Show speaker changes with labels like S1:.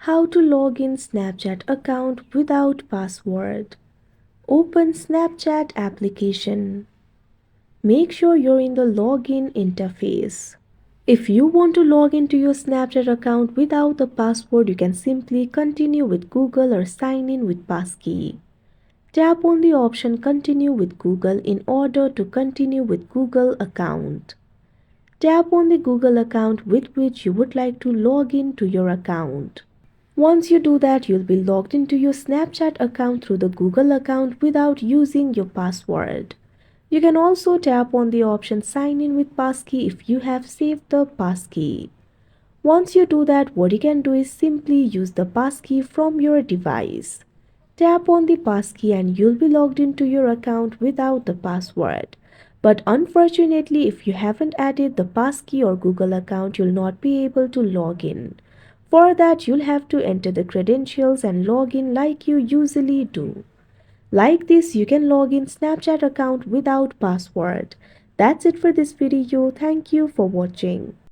S1: How to log in Snapchat account without password. Open Snapchat application. Make sure you're in the login interface. If you want to log into your Snapchat account without the password, you can simply continue with Google or sign in with passkey. Tap on the option Continue with Google in order to continue with Google account. Tap on the Google account with which you would like to log in to your account. Once you do that, you'll be logged into your Snapchat account through the Google account without using your password. You can also tap on the option Sign in with passkey if you have saved the passkey. Once you do that, what you can do is simply use the passkey from your device. Tap on the passkey and you'll be logged into your account without the password. But unfortunately, if you haven't added the passkey or Google account, you'll not be able to log in. For that, you'll have to enter the credentials and log in like you usually do. Like this, you can log in Snapchat account without password. That's it for this video. Thank you for watching.